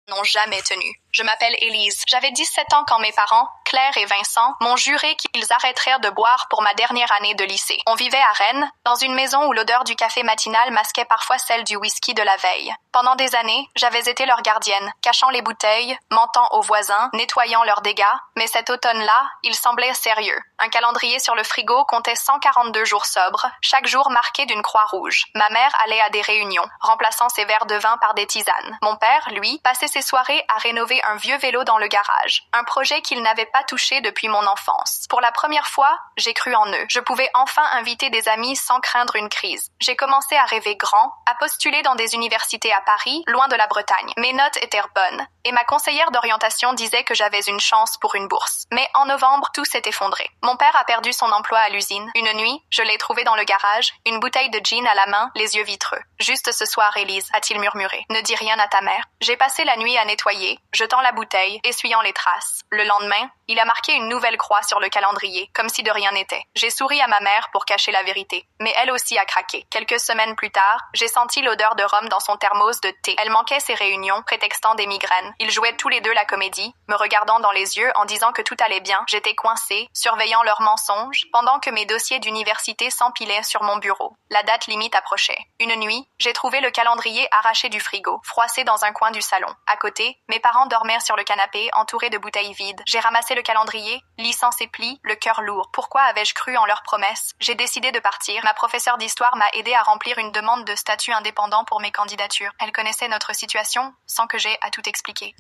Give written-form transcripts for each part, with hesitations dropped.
n'ont jamais tenu. Je m'appelle Élise. J'avais 17 ans quand mes parents, Claire et Vincent, m'ont juré qu'ils arrêteraient de boire pour ma dernière année de lycée. On vivait à Rennes, dans une maison où l'odeur du café matinal masquait parfois celle du whisky de la veille. Pendant des années, j'avais été leur gardienne, cachant les bouteilles, mentant aux voisins, nettoyant leurs dégâts, mais cet automne-là, il semblait sérieux. Un calendrier sur le frigo comptait 142 jours sobres, chaque jour marqué d'une croix rouge. Ma mère allait à des réunions, remplaçant ses verres de vin par des tisanes. Mon père, lui, passait ses soirées à rénover un vieux vélo dans le garage, un projet qu'il n'avait pas touché depuis mon enfance. Pour la première fois, j'ai cru en eux. Je pouvais enfin inviter des amis sans craindre une crise. J'ai commencé à rêver grand, à postuler dans des universités à Paris, loin de la Bretagne. Mes notes étaient bonnes, et ma conseillère d'orientation disait que j'avais une chance pour une bourse. Mais en novembre, tout s'est effondré. Mon père a perdu son emploi à l'usine. Une nuit, je l'ai trouvé dans le garage, une bouteille de gin à la main, les yeux vitreux. « Juste ce soir, Élise », a-t-il murmuré. « Ne dis rien à ta mère. » J'ai passé la nuit à nettoyer, jetant la bouteille, essuyant les traces. Le lendemain, il a marqué une nouvelle croix sur le calendrier, comme si de rien n'était. J'ai souri à ma mère pour cacher la vérité. Mais elle aussi a craqué. Quelques semaines plus tard, j'ai senti l'odeur de rhum dans son thermos de thé. Elle manquait ses réunions, prétextant des migraines. Ils jouaient tous les deux la comédie, me regardant dans les yeux en disant que tout allait bien. J'étais coincée, surveillant leurs mensonges, pendant que mes dossiers d'université s'empilaient sur mon bureau. La date limite approchait. Une nuit, j'ai trouvé le calendrier arraché du frigo, froissé dans un coin du salon. À côté, mes parents dormaient sur le canapé, entourés de bouteilles vides. J'ai ramassé le calendrier, lissant ses plis, le cœur lourd. Pourquoi avais-je cru en leurs promesses? J'ai décidé de partir. Ma professeure d'histoire m'a aidé à remplir une demande de statut indépendant pour mes candidatures. Elle connaissait notre situation, sans que j'aie à tout expliquer.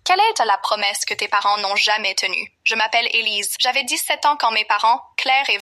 Quelle est la promesse que tes parents n'ont jamais tenue? Je m'appelle Élise. J'avais 17 ans quand mes parents, Claire et